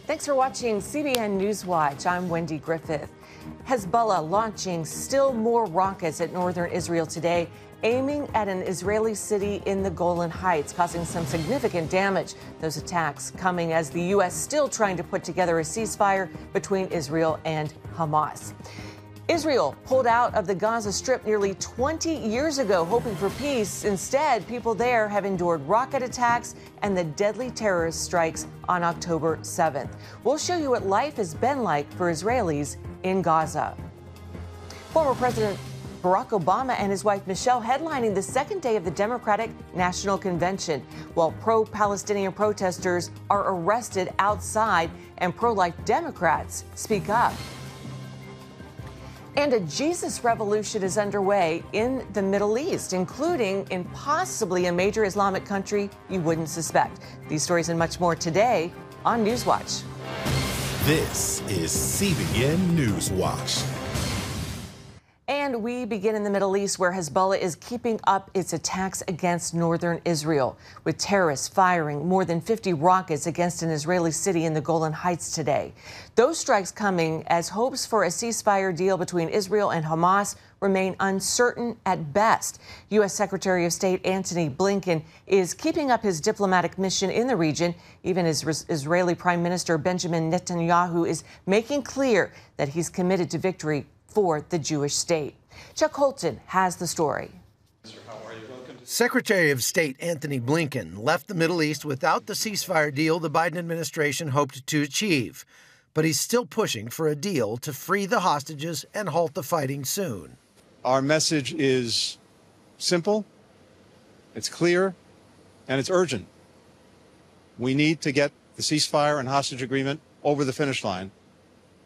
Thanks for watching CBN NewsWatch. I'm Wendy Griffith. Hezbollah launching still more rockets at northern Israel today, aiming at an Israeli city in the Golan Heights, causing some significant damage. Those attacks coming as the U.S. still trying to put together a ceasefire between Israel and Hamas. Israel pulled out of the Gaza Strip nearly 20 years ago, hoping for peace. Instead, people there have endured rocket attacks and the deadly terrorist strikes on October 7th. We'll show you what life has been like for Israelis in Gaza. Former President Barack Obama and his wife Michelle headlining the second day of the Democratic National Convention, while pro-Palestinian protesters are arrested outside and pro-life Democrats speak up. And a Jesus revolution is underway in the Middle East, including in possibly a major Islamic country you wouldn't suspect. These stories and much more today on NewsWatch. This is CBN NewsWatch. And we begin in the Middle East, where Hezbollah is keeping up its attacks against northern Israel, with terrorists firing more than 50 rockets against an Israeli city in the Golan Heights today. Those strikes coming as hopes for a ceasefire deal between Israel and Hamas remain uncertain at best. U.S. Secretary of State Antony Blinken is keeping up his diplomatic mission in the region. Even as Israeli Prime Minister Benjamin Netanyahu is making clear that he's committed to victory for the Jewish state. Chuck Holton has the story. Secretary of State Antony Blinken left the Middle East without the ceasefire deal the Biden administration hoped to achieve. But he's still pushing for a deal to free the hostages and halt the fighting soon. Our message is simple, it's clear, and it's urgent. We need to get the ceasefire and hostage agreement over the finish line,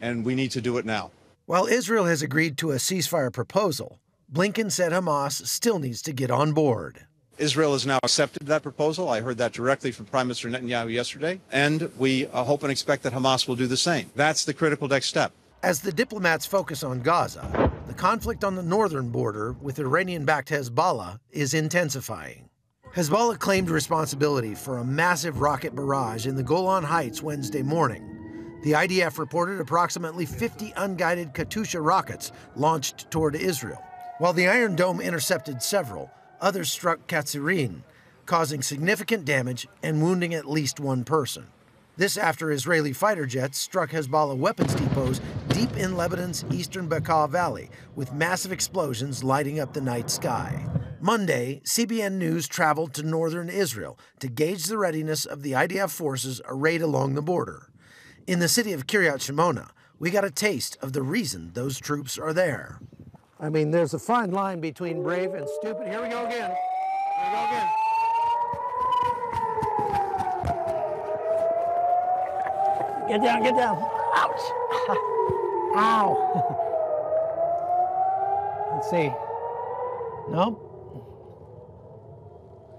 and we need to do it now. While Israel has agreed to a ceasefire proposal, Blinken said Hamas still needs to get on board. Israel has now accepted that proposal. I heard that directly from Prime Minister Netanyahu yesterday, and we hope and expect that Hamas will do the same. That's the critical next step. As the diplomats focus on Gaza, the conflict on the northern border with Iranian-backed Hezbollah is intensifying. Hezbollah claimed responsibility for a massive rocket barrage in the Golan Heights Wednesday morning. The IDF reported approximately 50 unguided Katyusha rockets launched toward Israel. While the Iron Dome intercepted several, others struck Katzirin, causing significant damage and wounding at least one person. This after Israeli fighter jets struck Hezbollah weapons depots deep in Lebanon's eastern Bekaa Valley, with massive explosions lighting up the night sky. Monday, CBN News traveled to northern Israel to gauge the readiness of the IDF forces arrayed along the border. In the city of Kiryat Shmona, we got a taste of the reason those troops are there. I mean, there's a fine line between brave and stupid. Here we go again. Here we go again. Get down, get down. Ouch. Ow. Let's see. Nope.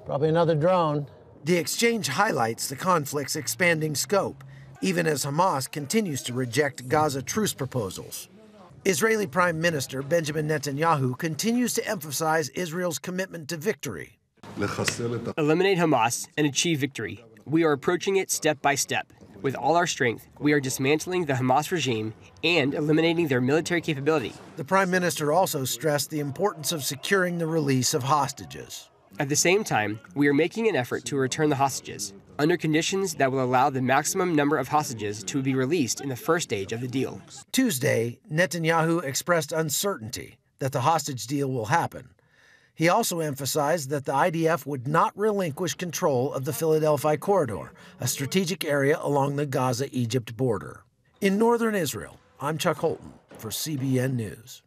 Probably another drone. The exchange highlights the conflict's expanding scope, even as Hamas continues to reject Gaza truce proposals. Israeli Prime Minister Benjamin Netanyahu continues to emphasize Israel's commitment to victory. Eliminate Hamas and achieve victory. We are approaching it step by step. With all our strength, we are dismantling the Hamas regime and eliminating their military capability. The Prime Minister also stressed the importance of securing the release of hostages. At the same time, we are making an effort to return the hostages, under conditions that will allow the maximum number of hostages to be released in the first stage of the deal. Tuesday, Netanyahu expressed uncertainty that the hostage deal will happen. He also emphasized that the IDF would not relinquish control of the Philadelphia corridor, a strategic area along the Gaza-Egypt border. In northern Israel, I'm Chuck Holton for CBN News.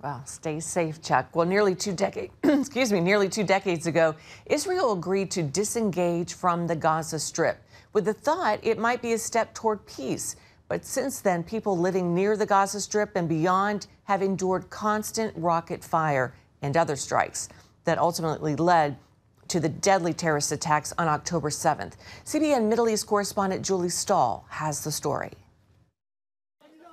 Well, stay safe, Chuck. Well, nearly two decades ago, Israel agreed to disengage from the Gaza Strip with the thought it might be a step toward peace. But since then, people living near the Gaza Strip and beyond have endured constant rocket fire and other strikes that ultimately led to the deadly terrorist attacks on October 7th. CBN Middle East correspondent Julie Stahl has the story.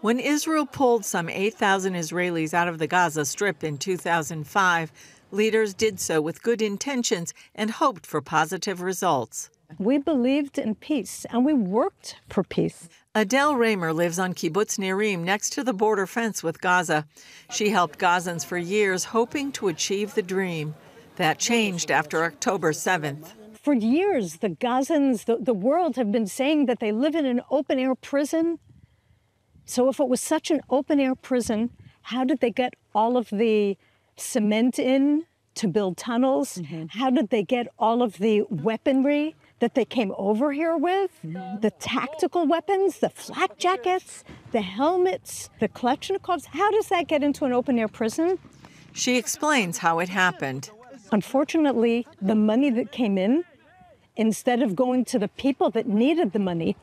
When Israel pulled some 8,000 Israelis out of the Gaza Strip in 2005, leaders did so with good intentions and hoped for positive results. We believed in peace, and we worked for peace. Adele Raymer lives on Kibbutz Nirim, next to the border fence with Gaza. She helped Gazans for years, hoping to achieve the dream. That changed after October 7th. For years, the Gazans, the world, have been saying that they live in an open-air prison. So if it was such an open-air prison, how did they get all of the cement in to build tunnels? How did they get all of the weaponry that they came over here with? The tactical weapons, the flak jackets, the helmets, the Kalashnikovs. How does that get into an open-air prison? She explains how it happened. Unfortunately, the money that came in, instead of going to the people that needed the money,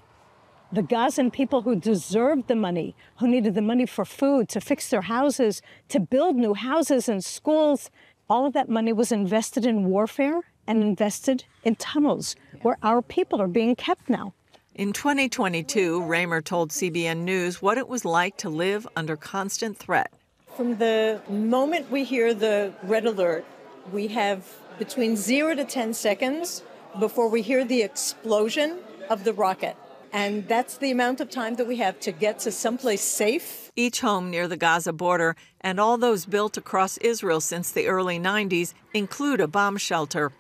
the Gazan people who deserved the money, who needed the money for food, to fix their houses, to build new houses and schools, all of that money was invested in warfare and invested in tunnels where our people are being kept now. In 2022, Raymer told CBN News what it was like to live under constant threat. From the moment we hear the red alert, we have between 0 to 10 seconds before we hear the explosion of the rocket. And that's the amount of time that we have to get to someplace safe. Each home near the Gaza border and all those built across Israel since the early 90s include a bomb shelter.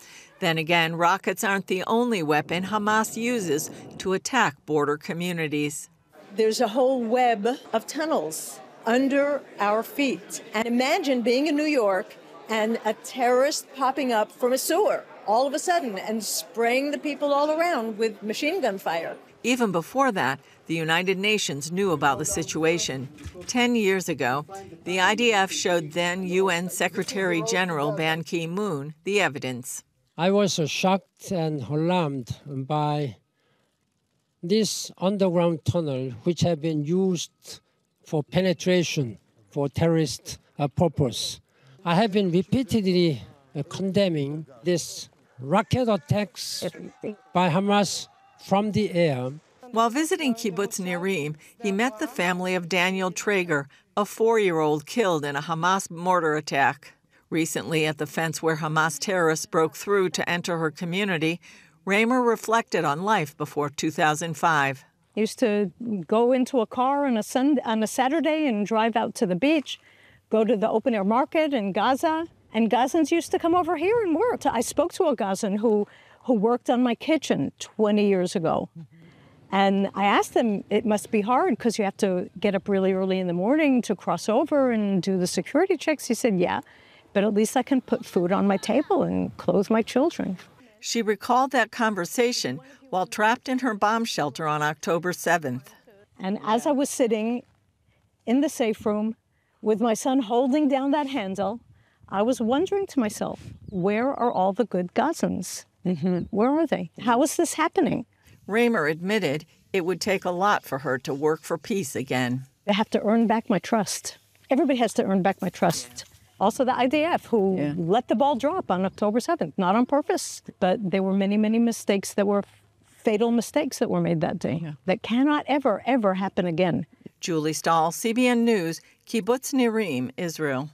Then again, rockets aren't the only weapon Hamas uses to attack border communities. There's a whole web of tunnels under our feet. And imagine being in New York and a terrorist popping up from a sewer all of a sudden and spraying the people all around with machine gun fire. Even before that, the United Nations knew about the situation. 10 years ago, the IDF showed then UN Secretary General Ban Ki-moon the evidence. I was shocked and alarmed by this underground tunnel, which had been used for penetration for terrorist purpose. I have been repeatedly condemning this rocket attacks by Hamas from the air. While visiting Kibbutz Nirim, he met the family of Daniel Traeger, a 4-year-old killed in a Hamas mortar attack. Recently, at the fence where Hamas terrorists broke through to enter her community, Raymer reflected on life before 2005. I used to go into a car on a Saturday and drive out to the beach, go to the open-air market in Gaza, and Gazans used to come over here and work. I spoke to a Gazan who worked on my kitchen 20 years ago. And I asked him, it must be hard because you have to get up really early in the morning to cross over and do the security checks. He said, yeah, but at least I can put food on my table and clothe my children. She recalled that conversation while trapped in her bomb shelter on October 7th. And as I was sitting in the safe room with my son holding down that handle, I was wondering to myself, where are all the good Gazans? Where are they? How is this happening? Raymer admitted it would take a lot for her to work for peace again. They have to earn back my trust. Everybody has to earn back my trust. Also the IDF, who let the ball drop on October 7th, not on purpose, but there were many, many mistakes that were fatal mistakes that were made that day that cannot ever, ever happen again. Julie Stahl, CBN News, Kibbutz Nirim, Israel.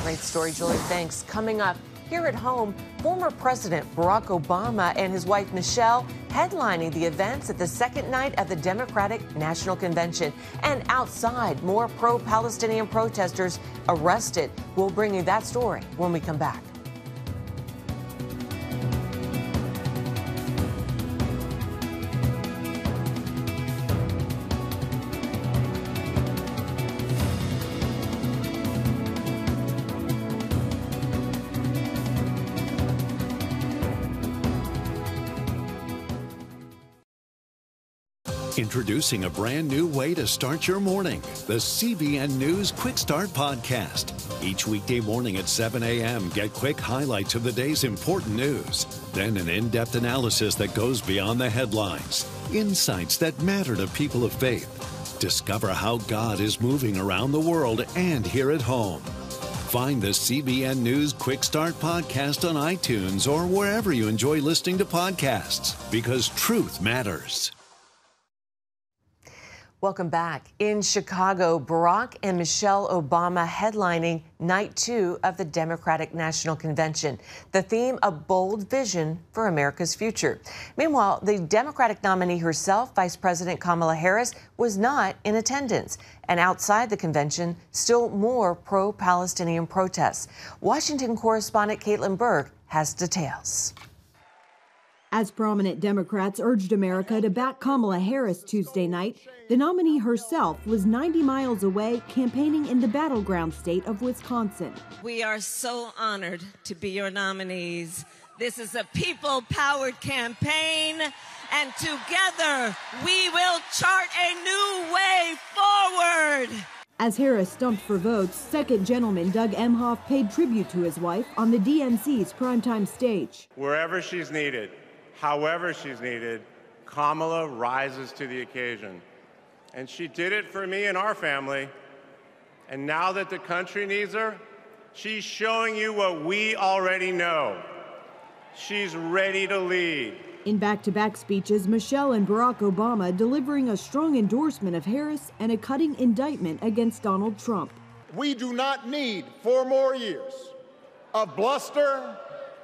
Great story, Julie. Thanks. Coming up, here at home, former President Barack Obama and his wife Michelle headlining the events at the second night of the Democratic National Convention. And outside, more pro-Palestinian protesters arrested. We'll bring you that story when we come back. Introducing a brand new way to start your morning, the CBN News Quick Start Podcast. Each weekday morning at 7 a.m., get quick highlights of the day's important news. Then an in-depth analysis that goes beyond the headlines. Insights that matter to people of faith. Discover how God is moving around the world and here at home. Find the CBN News Quick Start Podcast on iTunes or wherever you enjoy listening to podcasts, because truth matters. Welcome back. In Chicago, Barack and Michelle Obama headlining Night 2 of the Democratic National Convention. The theme, a bold vision for America's future. Meanwhile, the Democratic nominee herself, Vice President Kamala Harris, was not in attendance. And outside the convention, still more pro-Palestinian protests. Washington correspondent Caitlin Burke has details. As prominent Democrats urged America to back Kamala Harris Tuesday night, the nominee herself was 90 miles away campaigning in the battleground state of Wisconsin. We are so honored to be your nominees. This is a people-powered campaign, and together we will chart a new way forward. As Harris stumped for votes, second gentleman Doug Emhoff paid tribute to his wife on the DNC's primetime stage. Wherever she's needed, however she's needed, Kamala rises to the occasion. And she did it for me and our family. And now that the country needs her, she's showing you what we already know. She's ready to lead. In back-to-back speeches, Michelle and Barack Obama delivering a strong endorsement of Harris and a cutting indictment against Donald Trump. We do not need 4 more years of bluster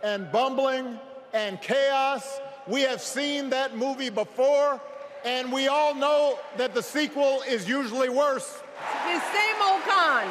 and bumbling and chaos. We have seen that movie before, and we all know that the sequel is usually worse. The same old con,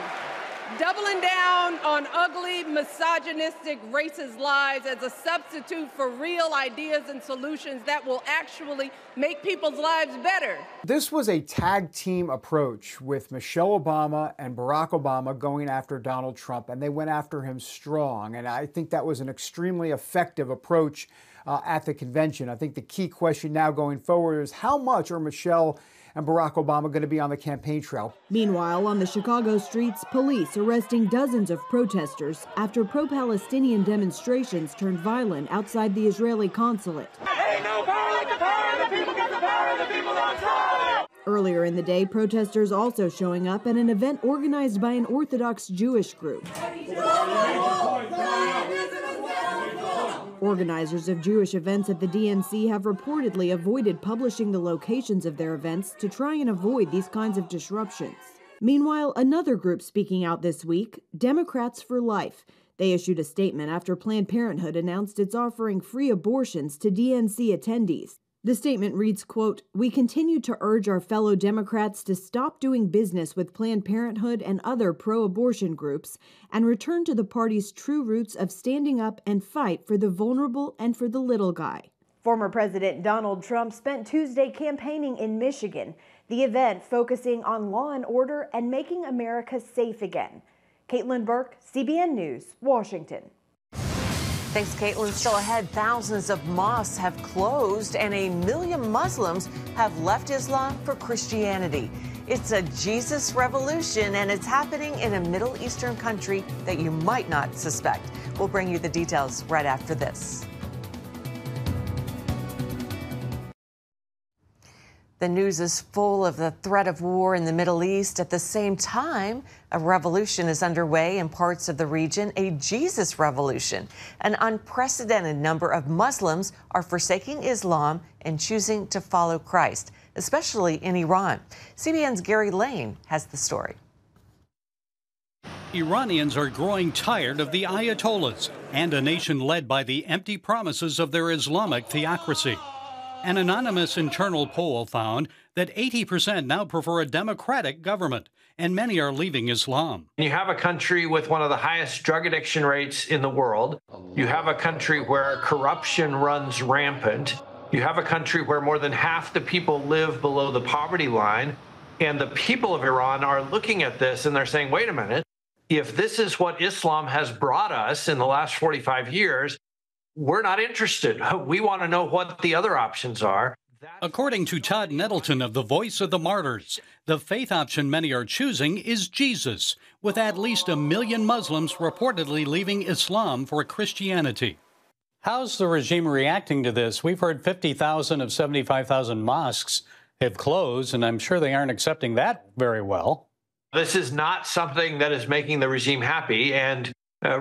doubling down on ugly, misogynistic, racist lies as a substitute for real ideas and solutions that will actually make people's lives better. This was a tag team approach with Michelle Obama and Barack Obama going after Donald Trump, and they went after him strong. And I think that was an extremely effective approach at the convention. I think the key question now going forward is how much are Michelle and Barack Obama going to be on the campaign trail? Meanwhile, on the Chicago streets, police arresting dozens of protesters after pro-Palestinian demonstrations turned violent outside the Israeli consulate. Ain't no power like the power of the people, got the power of the people on trial. Earlier in the day, protesters also showing up at an event organized by an Orthodox Jewish group. Organizers of Jewish events at the DNC have reportedly avoided publishing the locations of their events to try and avoid these kinds of disruptions. Meanwhile, another group speaking out this week, Democrats for Life. They issued a statement after Planned Parenthood announced it's offering free abortions to DNC attendees. The statement reads, quote, "We continue to urge our fellow Democrats to stop doing business with Planned Parenthood and other pro-abortion groups and return to the party's true roots of standing up and fight for the vulnerable and for the little guy." Former President Donald Trump spent Tuesday campaigning in Michigan, the event focusing on law and order and making America safe again. Caitlin Burke, CBN News, Washington. Thanks, Caitlin. Still ahead, thousands of mosques have closed and 1 million Muslims have left Islam for Christianity. It's a Jesus revolution, and it's happening in a Middle Eastern country that you might not suspect. We'll bring you the details right after this. The news is full of the threat of war in the Middle East. At the same time, a revolution is underway in parts of the region, a Jesus revolution. An unprecedented number of Muslims are forsaking Islam and choosing to follow Christ, especially in Iran. CBN's Gary Lane has the story. Iranians are growing tired of the Ayatollahs and a nation led by the empty promises of their Islamic theocracy. An anonymous internal poll found that 80% now prefer a democratic government, and many are leaving Islam. You have a country with one of the highest drug addiction rates in the world. You have a country where corruption runs rampant. You have a country where more than half the people live below the poverty line. And the people of Iran are looking at this and they're saying, wait a minute, if this is what Islam has brought us in the last 45 years, we're not interested. We want to know what the other options are. According to Todd Nettleton of the Voice of the Martyrs, the faith option many are choosing is Jesus, with at least 1 million Muslims reportedly leaving Islam for Christianity. How's the regime reacting to this? We've heard 50,000 of 75,000 mosques have closed, and I'm sure they aren't accepting that very well. This is not something that is making the regime happy, and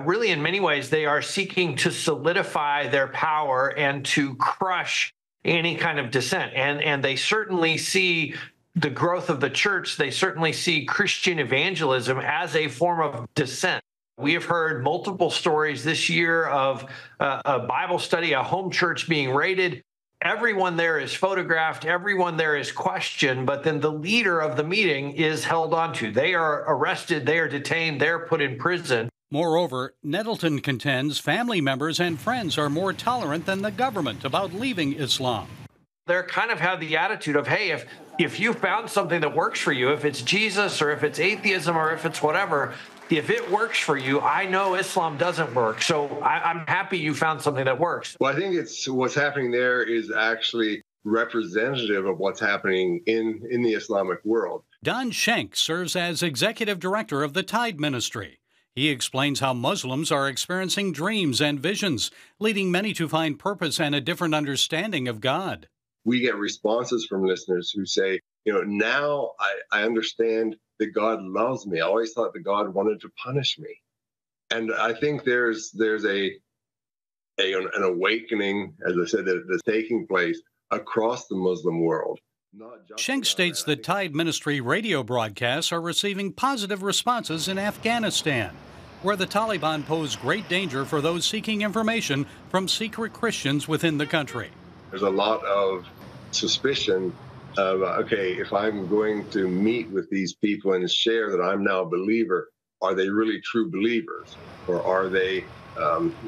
really, in many ways, they are seeking to solidify their power and to crush any kind of dissent. And they certainly see the growth of the church, they certainly see Christian evangelism as a form of dissent. We have heard multiple stories this year of a Bible study, a home church being raided. Everyone there is photographed, everyone there is questioned, but then the leader of the meeting is held onto. They are arrested, they are detained, they're put in prison. Moreover, Nettleton contends family members and friends are more tolerant than the government about leaving Islam. They kind of have the attitude of, hey, if you found something that works for you, if it's Jesus or if it's atheism or if it's whatever, if it works for you, I know Islam doesn't work. So I'm happy you found something that works. Well, I think what's happening there is actually representative of what's happening in the Islamic world. Don Schenk serves as executive director of the Tide Ministry. He explains how Muslims are experiencing dreams and visions, leading many to find purpose and a different understanding of God. We get responses from listeners who say, now I understand that God loves me. I always thought that God wanted to punish me. And I think there's an awakening, as I said, that's taking place across the Muslim world. Schenk states that Tide Ministry radio broadcasts are receiving positive responses in Afghanistan, where the Taliban pose great danger for those seeking information from secret Christians within the country. There's a lot of suspicion of, okay, if I'm going to meet with these people and share that I'm now a believer, are they really true believers? Or are they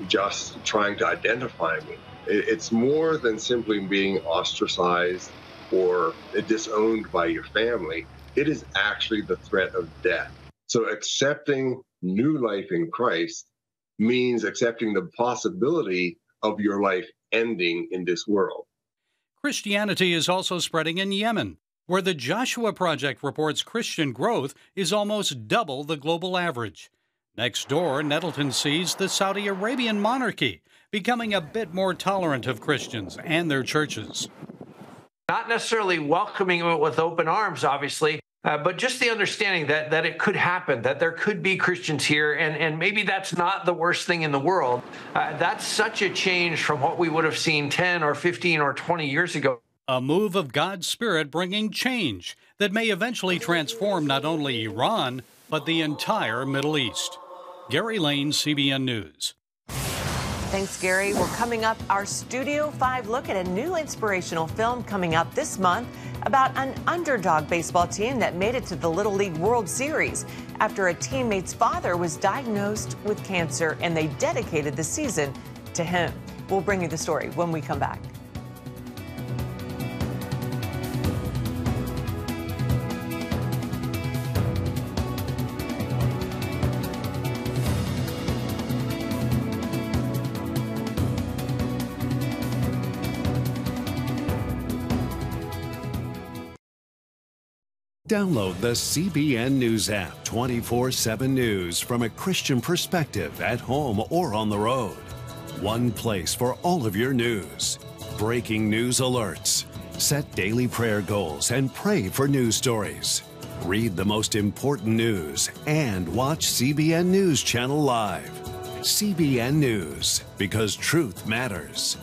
just trying to identify me? It's more than simply being ostracized or disowned by your family. It is actually the threat of death. So accepting new life in Christ means accepting the possibility of your life ending in this world. Christianity is also spreading in Yemen, where the Joshua Project reports Christian growth is almost double the global average. Next door, Nettleton sees the Saudi Arabian monarchy becoming a bit more tolerant of Christians and their churches. Not necessarily welcoming it with open arms, obviously, but just the understanding that it could happen, that there could be Christians here, and maybe that's not the worst thing in the world. That's such a change from what we would have seen 10 or 15 or 20 years ago. A move of God's Spirit bringing change that may eventually transform not only Iran, but the entire Middle East. Gary Lane, CBN News. Thanks, Gary. We're coming up, our Studio 5 look at a new inspirational film coming out this month about an underdog baseball team that made it to the Little League World Series after a teammate's father was diagnosed with cancer, and they dedicated the season to him. We'll bring you the story when we come back. Download the CBN News app, 24/7 news from a Christian perspective at home or on the road. One place for all of your news. Breaking news alerts. Set daily prayer goals and pray for news stories. Read the most important news and watch CBN News Channel live. CBN News, because truth matters.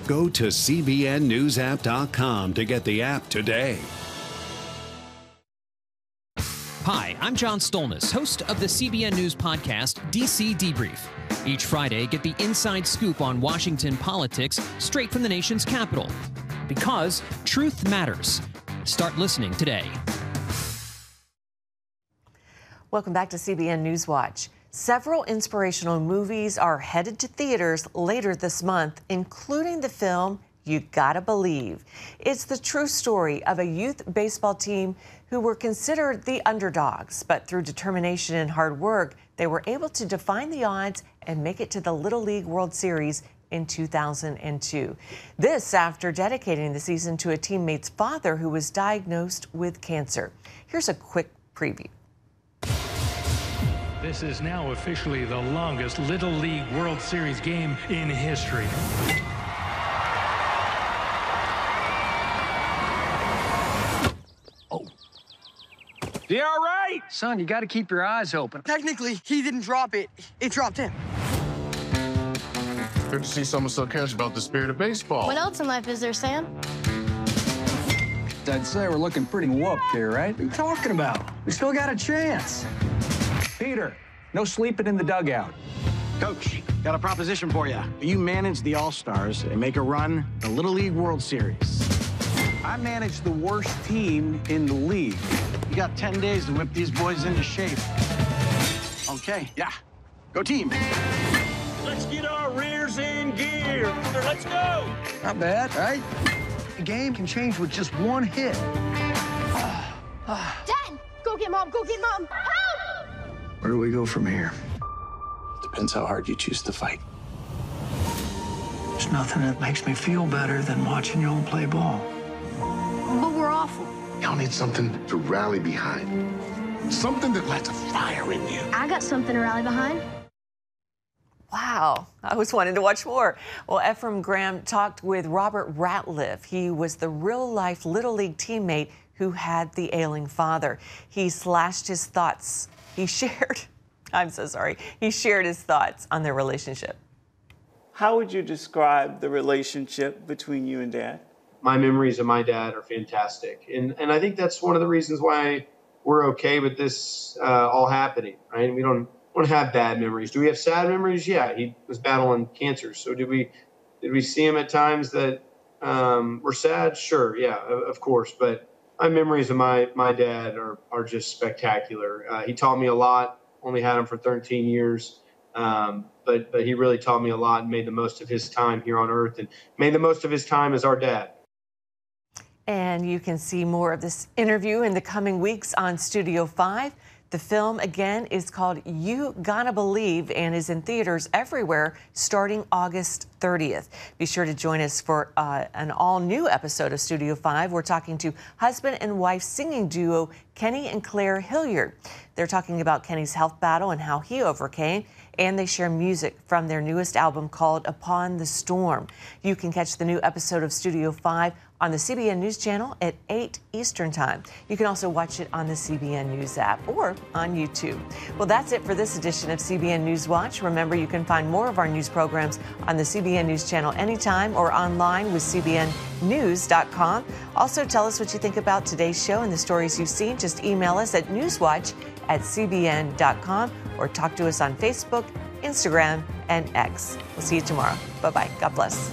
Go to cbnnewsapp.com to get the app today. Hi, I'm John Stolnis, host of the CBN News podcast, DC Debrief. Each Friday, get the inside scoop on Washington politics straight from the nation's capital. Because truth matters. Start listening today. Welcome back to CBN NewsWatch. Several inspirational movies are headed to theaters later this month, including the film You Gotta Believe. It's the true story of a youth baseball team who were considered the underdogs, but through determination and hard work, they were able to defy the odds and make it to the Little League World Series in 2002. This after dedicating the season to a teammate's father who was diagnosed with cancer. Here's a quick preview. This is now officially the longest Little League World Series game in history. You all right? Son, you got to keep your eyes open. Technically, he didn't drop it. It dropped him. Good to see someone so cares about the spirit of baseball. What else in life is there, Sam? least, I'd say we're looking pretty whooped here, right? What are you talking about? We still got a chance. Peter, no sleeping in the dugout. Coach, got a proposition for you. You manage the All-Stars and make a run the Little League World Series. I manage the worst team in the league. You got 10 days to whip these boys into shape. Okay, yeah. Go team. Let's get our rears in gear. Let's go. Not bad, right? The game can change with just one hit. Dad, go get Mom, go get Mom. Help! Where do we go from here? Depends how hard you choose to fight. There's nothing that makes me feel better than watching y'all play ball. But we're awful. Y'all need something to rally behind. Something that lights a fire in you. I got something to rally behind. Wow, I was wanting to watch more. Well, Ephraim Graham talked with Robert Ratliff. He was the real-life Little League teammate who had the ailing father. He slashed his thoughts. He shared his thoughts on their relationship. How would you describe the relationship between you and Dad? My memories of my dad are fantastic. And I think that's one of the reasons why we're okay with this all happening, right? We don't have bad memories. Do we have sad memories? Yeah, he was battling cancer. So did we see him at times that were sad? Sure, yeah, of course. But my memories of my dad are just spectacular. He taught me a lot. Only had him for 13 years. But he really taught me a lot and made the most of his time here on Earth and made the most of his time as our dad. And you can see more of this interview in the coming weeks on Studio 5. The film, again, is called You Gotta Believe and is in theaters everywhere starting August 30th. Be sure to join us for an all-new episode of Studio 5. We're talking to husband and wife singing duo Kenny and Claire Hilliard. They're talking about Kenny's health battle and how he overcame, and they share music from their newest album called Upon the Storm. You can catch the new episode of Studio 5 on the CBN News Channel at 8 Eastern Time. You can also watch it on the CBN News app or on YouTube. Well, that's it for this edition of CBN News Watch. Remember, you can find more of our news programs on the CBN News Channel anytime or online with cbnnews.com. Also, tell us what you think about today's show and the stories you've seen. Just email us at newswatch@cbn.com or talk to us on Facebook, Instagram, and X. We'll see you tomorrow. Bye-bye. God bless.